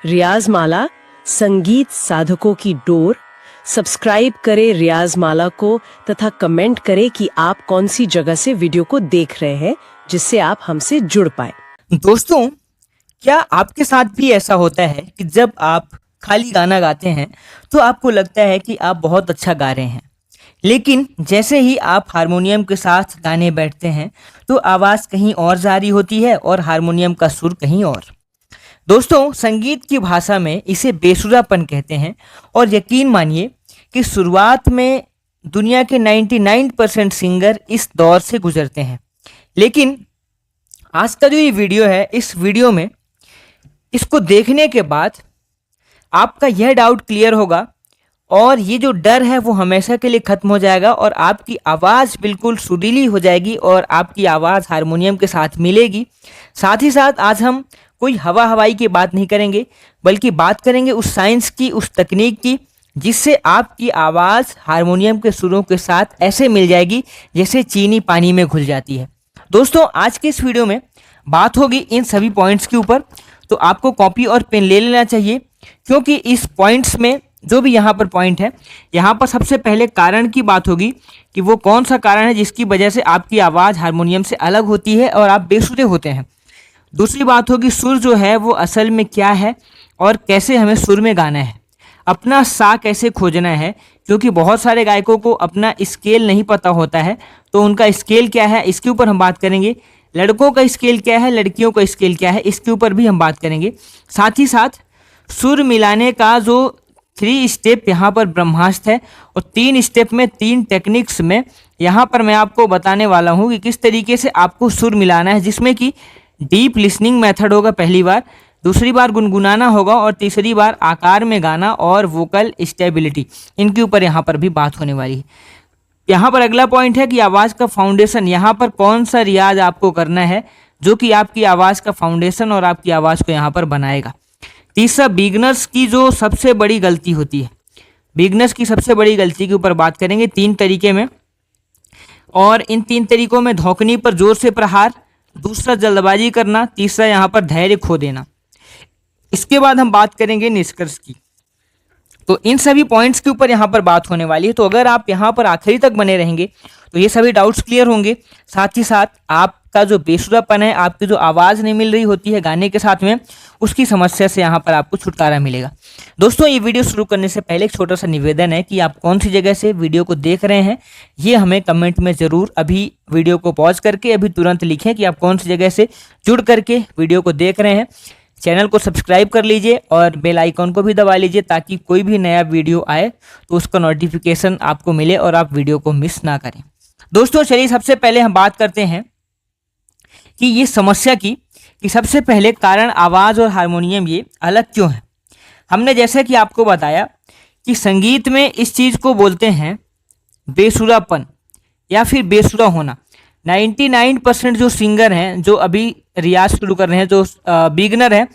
रियाज माला संगीत साधकों की डोर। सब्सक्राइब करें रियाज माला को तथा कमेंट करें कि आप कौन सी जगह से वीडियो को देख रहे हैं, जिससे आप हमसे जुड़ पाए। दोस्तों, क्या आपके साथ भी ऐसा होता है कि जब आप खाली गाना गाते हैं तो आपको लगता है कि आप बहुत अच्छा गा रहे हैं, लेकिन जैसे ही आप हारमोनियम के साथ गाने बैठते हैं तो आवाज़ कहीं और जारी होती है और हारमोनियम का सुर कहीं और। दोस्तों, संगीत की भाषा में इसे बेसुरापन कहते हैं और यकीन मानिए कि शुरुआत में दुनिया के 99% सिंगर इस दौर से गुजरते हैं। लेकिन आज का जो ये वीडियो है, इस वीडियो में इसको देखने के बाद आपका यह डाउट क्लियर होगा और ये जो डर है वो हमेशा के लिए ख़त्म हो जाएगा और आपकी आवाज़ बिल्कुल सुरीली हो जाएगी और आपकी आवाज़ हारमोनियम के साथ मिलेगी। साथ ही साथ आज हम कोई हवाई की बात नहीं करेंगे, बल्कि बात करेंगे उस साइंस की, उस तकनीक की, जिससे आपकी आवाज़ हारमोनियम के सुरों के साथ ऐसे मिल जाएगी जैसे चीनी पानी में घुल जाती है। दोस्तों, आज के इस वीडियो में बात होगी इन सभी पॉइंट्स के ऊपर, तो आपको कॉपी और पेन ले लेना चाहिए, क्योंकि इस पॉइंट्स में जो भी यहाँ पर पॉइंट है, यहाँ पर सबसे पहले कारण की बात होगी कि वो कौन सा कारण है जिसकी वजह से आपकी आवाज़ हारमोनियम से अलग होती है और आप बेसुरे होते हैं। दूसरी बात होगी सुर जो है वो असल में क्या है और कैसे हमें सुर में गाना है, अपना सा कैसे खोजना है, क्योंकि बहुत सारे गायकों को अपना स्केल नहीं पता होता है, तो उनका स्केल क्या है इसके ऊपर हम बात करेंगे। लड़कों का स्केल क्या है, लड़कियों का स्केल क्या है, इसके ऊपर भी हम बात करेंगे। साथ ही साथ सुर मिलाने का जो 3 स्टेप यहाँ पर ब्रह्मास्त्र है और 3 स्टेप में 3 टेक्निक्स में यहाँ पर मैं आपको बताने वाला हूँ कि किस तरीके से आपको सुर मिलाना है, जिसमें कि डीप लिसनिंग मेथड होगा पहली बार, दूसरी बार गुनगुनाना होगा और तीसरी बार आकार में गाना और वोकल स्टेबिलिटी, इनके ऊपर यहाँ पर भी बात होने वाली है। यहाँ पर अगला पॉइंट है कि आवाज़ का फाउंडेशन, यहाँ पर कौन सा रियाज आपको करना है जो कि आपकी आवाज़ का फाउंडेशन और आपकी आवाज़ को यहाँ पर बनाएगा। तीसरा, बिगनर्स की जो सबसे बड़ी गलती होती है, बिगनर्स की सबसे बड़ी गलती के ऊपर बात करेंगे 3 तरीके में, और इन 3 तरीकों में धौंकनी पर जोर से प्रहार, दूसरा जल्दबाजी करना, तीसरा यहाँ पर धैर्य खो देना। इसके बाद हम बात करेंगे निष्कर्ष की। तो इन सभी पॉइंट्स के ऊपर यहाँ पर बात होने वाली है, तो अगर आप यहाँ पर आखिरी तक बने रहेंगे तो ये सभी डाउट्स क्लियर होंगे। साथ ही साथ आपका जो बेसुरापन है, आपकी जो आवाज़ नहीं मिल रही होती है गाने के साथ में, उसकी समस्या से यहाँ पर आपको छुटकारा मिलेगा। दोस्तों, ये वीडियो शुरू करने से पहले एक छोटा सा निवेदन है कि आप कौन सी जगह से वीडियो को देख रहे हैं, ये हमें कमेंट में ज़रूर अभी वीडियो को पॉज करके अभी तुरंत लिखें कि आप कौन सी जगह से जुड़ करके वीडियो को देख रहे हैं। चैनल को सब्सक्राइब कर लीजिए और बेल आइकॉन को भी दबा लीजिए, ताकि कोई भी नया वीडियो आए तो उसका नोटिफिकेशन आपको मिले और आप वीडियो को मिस ना करें। दोस्तों, चलिए सबसे पहले हम बात करते हैं कि ये समस्या की, कि सबसे पहले कारण आवाज़ और हारमोनियम ये अलग क्यों है। हमने जैसा कि आपको बताया कि संगीत में इस चीज़ को बोलते हैं बेसुरापन या फिर बेसुरा होना। 99% जो सिंगर हैं, जो अभी रियाज शुरू कर रहे हैं, जो बिगनर हैं,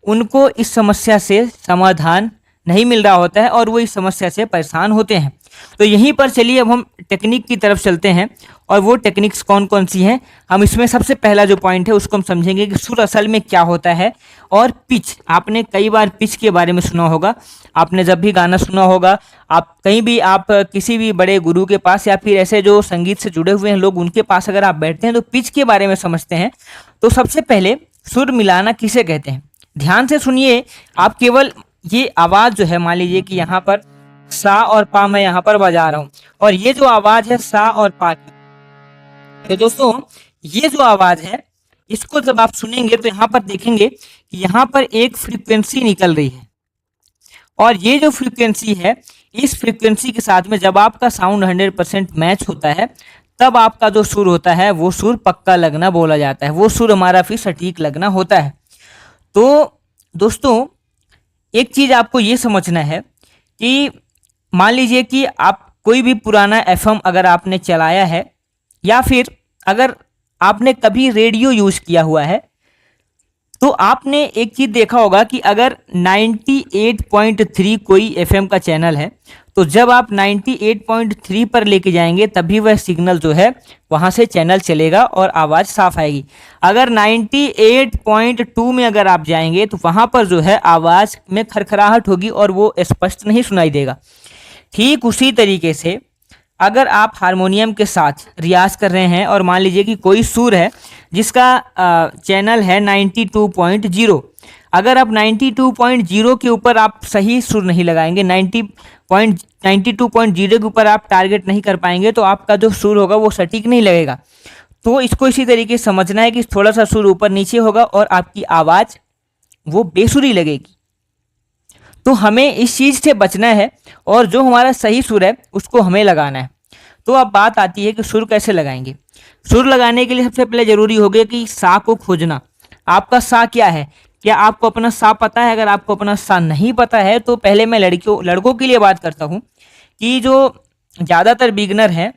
उनको इस समस्या से समाधान नहीं मिल रहा होता है और वो इस समस्या से परेशान होते हैं। तो यहीं पर चलिए अब हम टेक्निक की तरफ चलते हैं, और वो टेक्निक्स कौन कौन सी हैं। हम इसमें सबसे पहला जो पॉइंट है उसको हम समझेंगे कि सुर असल में क्या होता है, और पिच। आपने कई बार पिच के बारे में सुना होगा, आपने जब भी गाना सुना होगा, आप कहीं भी, आप किसी भी बड़े गुरु के पास या फिर ऐसे जो संगीत से जुड़े हुए हैं लोग, उनके पास अगर आप बैठते हैं तो पिच के बारे में समझते हैं। तो सबसे पहले सुर मिलाना किसे कहते हैं, ध्यान से सुनिए। आप केवल ये आवाज़ जो है, मान लीजिए कि यहाँ पर सा और पा मैं यहाँ पर बजा रहा हूँ, और ये जो आवाज़ है सा और पा की, तो दोस्तों ये जो आवाज़ है, इसको जब आप सुनेंगे तो यहाँ पर देखेंगे कि यहाँ पर एक फ्रीक्वेंसी निकल रही है, और ये जो फ्रीक्वेंसी है, इस फ्रीक्वेंसी के साथ में जब आपका साउंड 100% मैच होता है, तब आपका जो सुर होता है वो सुर पक्का लगना बोला जाता है, वो सुर हमारा फिर सटीक लगना होता है। तो दोस्तों, एक चीज़ आपको ये समझना है कि मान लीजिए कि आप कोई भी पुराना FM अगर आपने चलाया है, या फिर अगर आपने कभी रेडियो यूज़ किया हुआ है, तो आपने एक चीज़ देखा होगा कि अगर 98.3 कोई FM का चैनल है, तो जब आप 98.3 पर लेके जाएंगे तभी वह सिग्नल जो है वहां से चैनल चलेगा और आवाज़ साफ आएगी। अगर 98.2 में अगर आप जाएंगे तो वहां पर जो है आवाज़ में खरखराहट होगी और वो स्पष्ट नहीं सुनाई देगा। ठीक उसी तरीके से अगर आप हारमोनियम के साथ रियाज कर रहे हैं और मान लीजिए कि कोई सुर है जिसका चैनल है 92.0, अगर आप 92.0 के ऊपर आप सही सुर नहीं लगाएंगे, 92.0 के ऊपर आप टारगेट नहीं कर पाएंगे तो आपका जो सुर होगा वो सटीक नहीं लगेगा। तो इसको इसी तरीके से समझना है कि थोड़ा सा सुर ऊपर नीचे होगा और आपकी आवाज़ वो बेसुरी लगेगी। तो हमें इस चीज़ से बचना है और जो हमारा सही सुर है उसको हमें लगाना है। तो अब बात आती है कि सुर कैसे लगाएंगे। सुर लगाने के लिए सबसे पहले ज़रूरी हो गया कि सा को खोजना। आपका सा क्या है, क्या आपको अपना सा पता है? अगर आपको अपना सा नहीं पता है तो पहले मैं लड़कों के लिए बात करता हूँ कि जो ज़्यादातर बिगनर हैं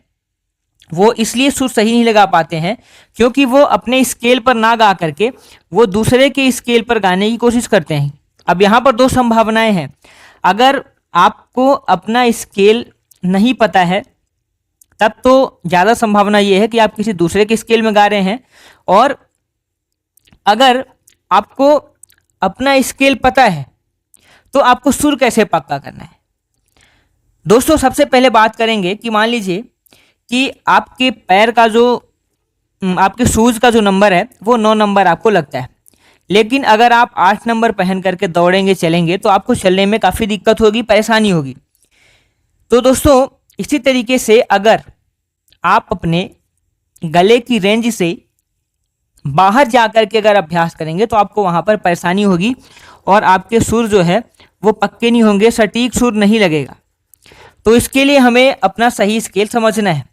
वो इसलिए सुर सही नहीं लगा पाते हैं क्योंकि वो अपने स्केल पर ना गा करके वो दूसरे के स्केल पर गाने की कोशिश करते हैं। अब यहाँ पर दो संभावनाएं हैं। अगर आपको अपना स्केल नहीं पता है तब तो ज़्यादा संभावना ये है कि आप किसी दूसरे के स्केल में गा रहे हैं, और अगर आपको अपना स्केल पता है तो आपको सुर कैसे पक्का करना है। दोस्तों सबसे पहले बात करेंगे कि मान लीजिए कि आपके पैर का जो आपके शूज़ का जो नंबर है वो 9 नंबर आपको लगता है, लेकिन अगर आप 8 नंबर पहन करके दौड़ेंगे चलेंगे तो आपको चलने में काफ़ी दिक्कत होगी, परेशानी होगी। तो दोस्तों इसी तरीके से अगर आप अपने गले की रेंज से बाहर जाकर के अगर अभ्यास करेंगे तो आपको वहाँ पर परेशानी होगी और आपके सुर जो है वो पक्के नहीं होंगे, सटीक सुर नहीं लगेगा। तो इसके लिए हमें अपना सही स्केल समझना है।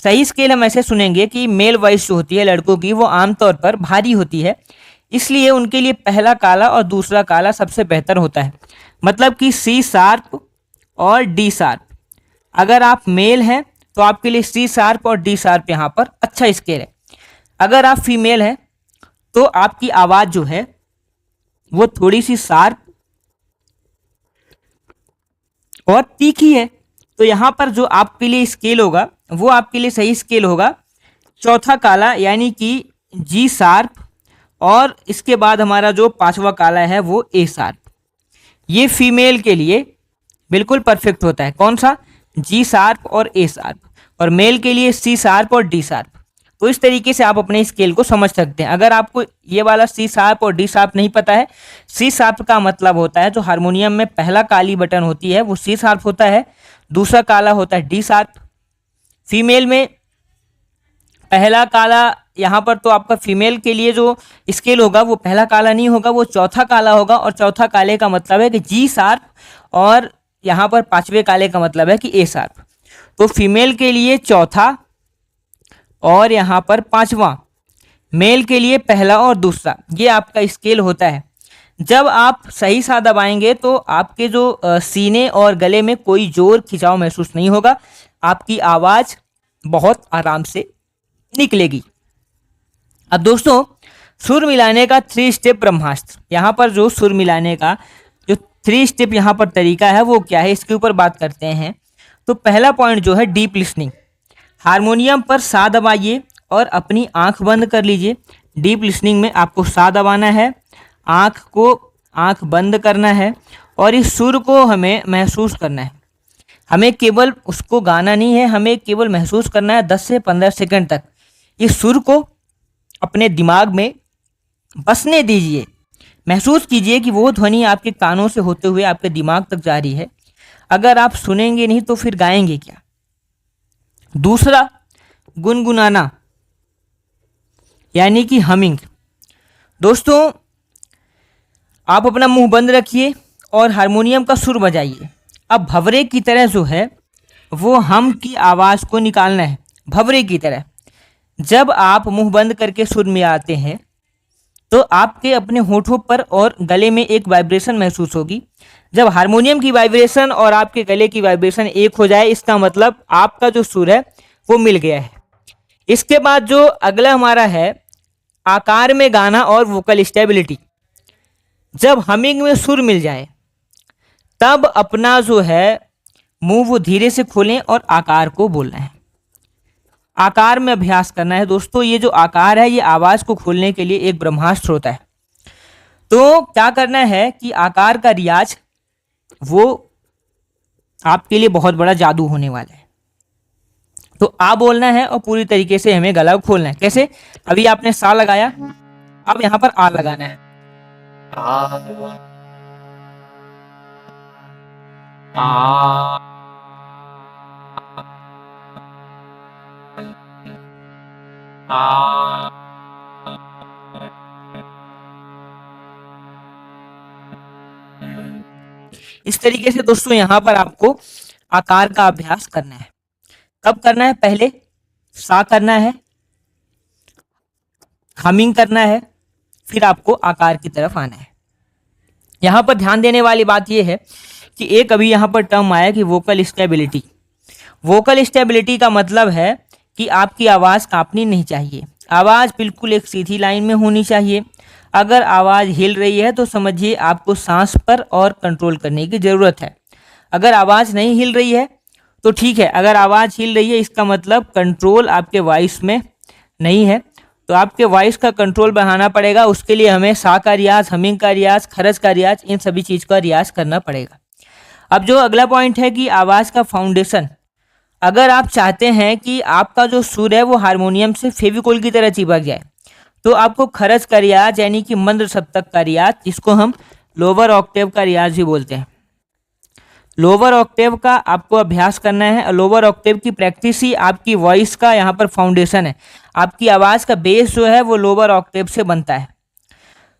सही स्केल हम ऐसे सुनेंगे कि मेल वॉइस जो होती है लड़कों की वो आमतौर पर भारी होती है, इसलिए उनके लिए पहला काला और दूसरा काला सबसे बेहतर होता है। मतलब कि सी शार्प और डी शार्प। अगर आप मेल हैं तो आपके लिए सी शार्प और डी शार्प यहाँ पर अच्छा स्केल है। अगर आप फीमेल हैं तो आपकी आवाज़ जो है वो थोड़ी सी शार्प और तीखी है, तो यहाँ पर जो आपके लिए स्केल होगा वो आपके लिए सही स्केल होगा चौथा काला, यानी कि जी शार्प, और इसके बाद हमारा जो पांचवा काला है वो ए शार्प। ये फीमेल के लिए बिल्कुल परफेक्ट होता है। कौन सा? जी शार्प और ए शार्प। और मेल के लिए सी शार्प और डी शार्प। तो इस तरीके से आप अपने स्केल को समझ सकते हैं। अगर आपको ये वाला सी शार्प और डी शार्प नहीं पता है, सी शार्प का मतलब होता है जो हारमोनियम में पहला काली बटन होती है वो सी शार्प होता है, दूसरा काला होता है डी शार्प। फीमेल में पहला काला यहाँ पर तो आपका फीमेल के लिए जो स्केल होगा वो पहला काला नहीं होगा, वो चौथा काला होगा, और चौथा काले का मतलब है कि जी शार्प, और यहाँ पर पांचवें काले का मतलब है कि ए शार्प। तो फीमेल के लिए चौथा और यहाँ पर पांचवा, मेल के लिए पहला और दूसरा, ये आपका स्केल होता है। जब आप सही सा दबाएंगे तो आपके जो सीने और गले में कोई जोर खिंचाव महसूस नहीं होगा, आपकी आवाज़ बहुत आराम से निकलेगी। अब दोस्तों सुर मिलाने का 3 स्टेप ब्रह्मास्त्र, यहाँ पर जो सुर मिलाने का जो 3 स्टेप यहाँ पर तरीका है वो क्या है, इसके ऊपर बात करते हैं। तो पहला पॉइंट जो है डीप लिसनिंग। हारमोनियम पर सा दबाइए और अपनी आंख बंद कर लीजिए। डीप लिसनिंग में आपको सा दबाना है, आंख बंद करना है और इस सुर को हमें महसूस करना है। हमें केवल उसको गाना नहीं है, हमें केवल महसूस करना है 10 से 15 सेकंड तक। इस सुर को अपने दिमाग में बसने दीजिए। महसूस कीजिए कि वो ध्वनि आपके कानों से होते हुए आपके दिमाग तक जा रही है। अगर आप सुनेंगे नहीं तो फिर गाएंगे क्या। दूसरा, गुनगुनाना यानी कि हमिंग। दोस्तों आप अपना मुंह बंद रखिए और हारमोनियम का सुर बजाइए। अब भंवरे की तरह जो है वो हम की आवाज़ को निकालना है, भंवरे की तरह। जब आप मुंह बंद करके सुर में आते हैं तो आपके अपने होठों पर और गले में एक वाइब्रेशन महसूस होगी। जब हारमोनियम की वाइब्रेशन और आपके गले की वाइब्रेशन एक हो जाए, इसका मतलब आपका जो सुर है वो मिल गया है। इसके बाद जो अगला हमारा है आकार में गाना और वोकल स्टेबिलिटी। जब हमिंग में सुर मिल जाए तब अपना जो है मुंह वो धीरे से खोलें और आकार को बोलना है। आकार में अभ्यास करना है दोस्तों। ये जो आकार है ये आवाज को खोलने के लिए एक ब्रह्मास्त्र होता है। तो क्या करना है कि आकार का रियाज वो आपके लिए बहुत बड़ा जादू होने वाला है। तो आ बोलना है और पूरी तरीके से हमें गला खोलना है। कैसे? अभी आपने सा लगाया, अब यहां पर आ लगाना है। इस तरीके से दोस्तों यहां पर आपको आकार का अभ्यास करना है। कब करना है? पहले सा करना है, हमिंग करना है, फिर आपको आकार की तरफ आना है। यहां पर ध्यान देने वाली बात यह है कि एक अभी यहां पर टर्म आया कि वोकल स्टेबिलिटी। वोकल स्टेबिलिटी का मतलब है कि आपकी आवाज़ कांपनी नहीं चाहिए, आवाज़ बिल्कुल एक सीधी लाइन में होनी चाहिए। अगर आवाज़ हिल रही है तो समझिए आपको सांस पर और कंट्रोल करने की ज़रूरत है। अगर आवाज़ नहीं हिल रही है तो ठीक है, अगर आवाज़ हिल रही है इसका मतलब कंट्रोल आपके वॉइस में नहीं है, तो आपके वॉइस का कंट्रोल बढ़ाना पड़ेगा। उसके लिए हमें सा का रियाज, हमिंग का रियाज, खरज का रियाज, इन सभी चीज़ का रियाज करना पड़ेगा। अब जो अगला पॉइंट है कि आवाज़ का फाउंडेशन। अगर आप चाहते हैं कि आपका जो सुर है वो हारमोनियम से फेविकोल की तरह चिपक जाए, तो आपको खरज का रियाज यानी कि मंद्र सप्तक का रियाज, जिसको हम लोअर ऑक्टेव का रियाज भी बोलते हैं, लोअर ऑक्टेव का आपको अभ्यास करना है। लोअर ऑक्टेव की प्रैक्टिस ही आपकी वॉइस का यहाँ पर फाउंडेशन है। आपकी आवाज़ का बेस जो है वो लोअर ऑक्टेव से बनता है।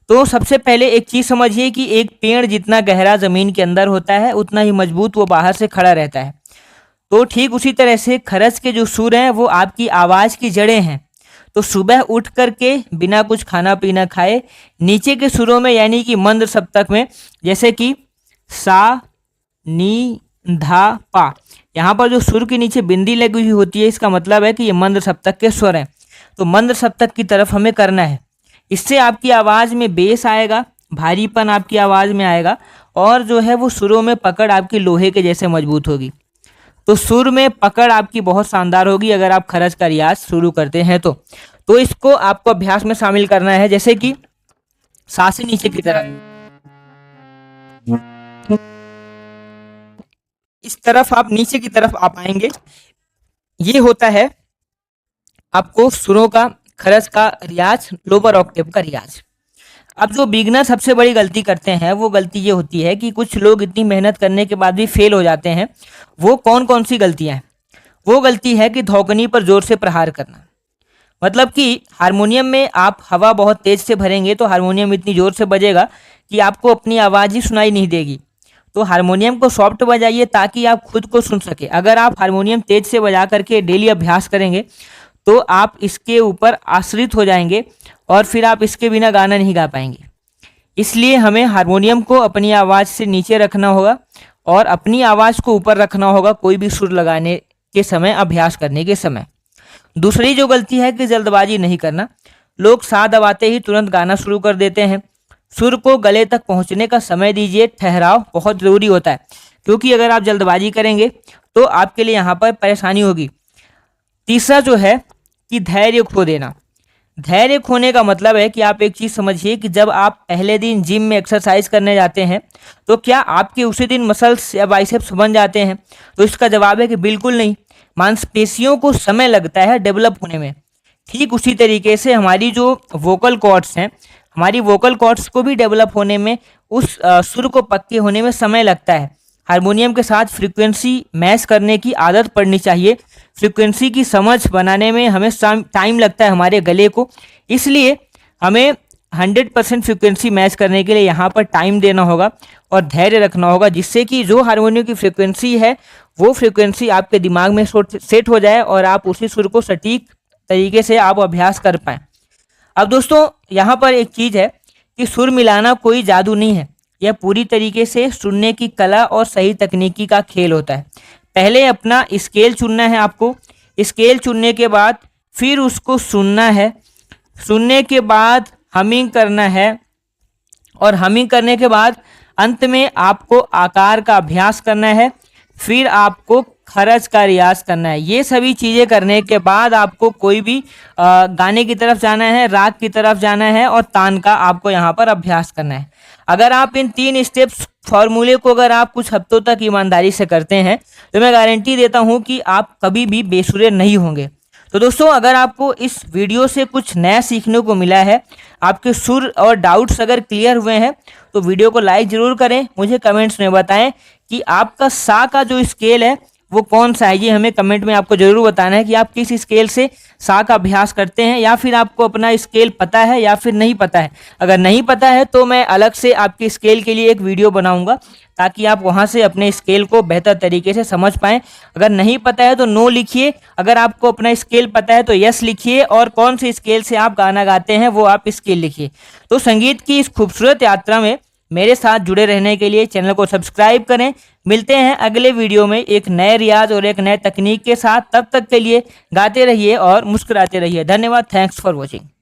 तो सबसे पहले एक चीज़ समझिए कि एक पेड़ जितना गहरा ज़मीन के अंदर होता है उतना ही मजबूत वो बाहर से खड़ा रहता है। तो ठीक उसी तरह से खरज के जो सुर हैं वो आपकी आवाज़ की जड़ें हैं। तो सुबह उठ करके बिना कुछ खाना पीना खाए नीचे के सुरों में यानी कि मंद्र सप्तक में, जैसे कि सा, नी, धा, पा, यहाँ पर जो सुर के नीचे बिंदी लगी हुई होती है इसका मतलब है कि ये मंद्र सप्तक के स्वर हैं। तो मंद्र सप्तक की तरफ हमें करना है। इससे आपकी आवाज़ में बेस आएगा, भारीपन आपकी आवाज़ में आएगा और जो है वो सुरों में पकड़ आपकी लोहे के जैसे मजबूत होगी। तो सुर में पकड़ आपकी बहुत शानदार होगी अगर आप खरज का रियाज शुरू करते हैं तो इसको आपको अभ्यास में शामिल करना है। जैसे कि सा से नीचे की तरफ, इस तरफ आप नीचे की तरफ आ पाएंगे। ये होता है आपको सुरों का, खरज का रियाज, लोअर ऑक्टेव का रियाज। अब जो बिगनर सबसे बड़ी गलती करते हैं वो गलती ये होती है कि कुछ लोग इतनी मेहनत करने के बाद भी फेल हो जाते हैं। वो कौन कौन सी गलतियां हैं? वो गलती है कि धौकनी पर जोर से प्रहार करना। मतलब कि हारमोनियम में आप हवा बहुत तेज से भरेंगे तो हारमोनियम इतनी जोर से बजेगा कि आपको अपनी आवाज़ ही सुनाई नहीं देगी। तो हारमोनियम को सॉफ्ट बजाइए ताकि आप खुद को सुन सके। अगर आप हारमोनियम तेज से बजा करके डेली अभ्यास करेंगे तो आप इसके ऊपर आश्रित हो जाएंगे और फिर आप इसके बिना गाना नहीं गा पाएंगे। इसलिए हमें हारमोनियम को अपनी आवाज़ से नीचे रखना होगा और अपनी आवाज़ को ऊपर रखना होगा कोई भी सुर लगाने के समय, अभ्यास करने के समय। दूसरी जो गलती है कि जल्दबाजी नहीं करना। लोग सा दबाते ही तुरंत गाना शुरू कर देते हैं। सुर को गले तक पहुंचने का समय दीजिए, ठहराव बहुत ज़रूरी होता है, क्योंकि अगर आप जल्दबाजी करेंगे तो आपके लिए यहाँ पर परेशानी होगी। तीसरा जो है कि धैर्य खो देना। धैर्य खोने का मतलब है कि आप एक चीज़ समझिए कि जब आप पहले दिन जिम में एक्सरसाइज करने जाते हैं तो क्या आपके उसी दिन मसल्स या बाइसेप्स बन जाते हैं? तो इसका जवाब है कि बिल्कुल नहीं। मांसपेशियों को समय लगता है डेवलप होने में। ठीक उसी तरीके से हमारी जो वोकल कॉर्ड्स हैं, हमारी वोकल कॉर्ड्स को भी डेवलप होने में, उस सुर को पक्के होने में समय लगता है। हारमोनियम के साथ फ्रीक्वेंसी मैच करने की आदत पड़नी चाहिए। फ्रीक्वेंसी की समझ बनाने में हमें टाइम लगता है हमारे गले को, इसलिए हमें 100% फ्रीक्वेंसी मैच करने के लिए यहाँ पर टाइम देना होगा और धैर्य रखना होगा, जिससे कि जो हारमोनियम की फ्रीक्वेंसी है वो फ्रीक्वेंसी आपके दिमाग में सेट हो जाए और आप उसी सुर को सटीक तरीके से आप अभ्यास कर पाएँ। अब दोस्तों यहाँ पर एक चीज़ है कि सुर मिलाना कोई जादू नहीं है, यह पूरी तरीके से सुनने की कला और सही तकनीकी का खेल होता है। पहले अपना स्केल चुनना है आपको, स्केल चुनने के बाद फिर उसको सुनना है, सुनने के बाद हमिंग करना है और हमिंग करने के बाद अंत में आपको आकार का अभ्यास करना है। फिर आपको खरज का रियाज करना है। ये सभी चीज़ें करने के बाद आपको कोई भी गाने की तरफ जाना है, राग की तरफ जाना है और तान का आपको यहाँ पर अभ्यास करना है। अगर आप इन 3 स्टेप्स फॉर्मूले को अगर आप कुछ हफ्तों तक ईमानदारी से करते हैं तो मैं गारंटी देता हूँ कि आप कभी भी बेसुरे नहीं होंगे। तो दोस्तों, अगर आपको इस वीडियो से कुछ नया सीखने को मिला है, आपके सुर और डाउट्स अगर क्लियर हुए हैं, तो वीडियो को लाइक ज़रूर करें। मुझे कमेंट्स में बताएं कि आपका सा का जो स्केल है वो कौन सा है। ये हमें कमेंट में आपको ज़रूर बताना है कि आप किस स्केल से सा का अभ्यास करते हैं, या फिर आपको अपना स्केल पता है या फिर नहीं पता है। अगर नहीं पता है तो मैं अलग से आपके स्केल के लिए एक वीडियो बनाऊंगा ताकि आप वहां से अपने स्केल को बेहतर तरीके से समझ पाएं। अगर नहीं पता है तो नो लिखिए, अगर आपको अपना स्केल पता है तो यस लिखिए, और कौन से स्केल से आप गाना गाते हैं वो आप स्केल लिखिए। तो संगीत की इस खूबसूरत यात्रा में मेरे साथ जुड़े रहने के लिए चैनल को सब्सक्राइब करें। मिलते हैं अगले वीडियो में एक नए रियाज और एक नए तकनीक के साथ। तब तक के लिए गाते रहिए और मुस्कुराते रहिए। धन्यवाद। Thanks for watching.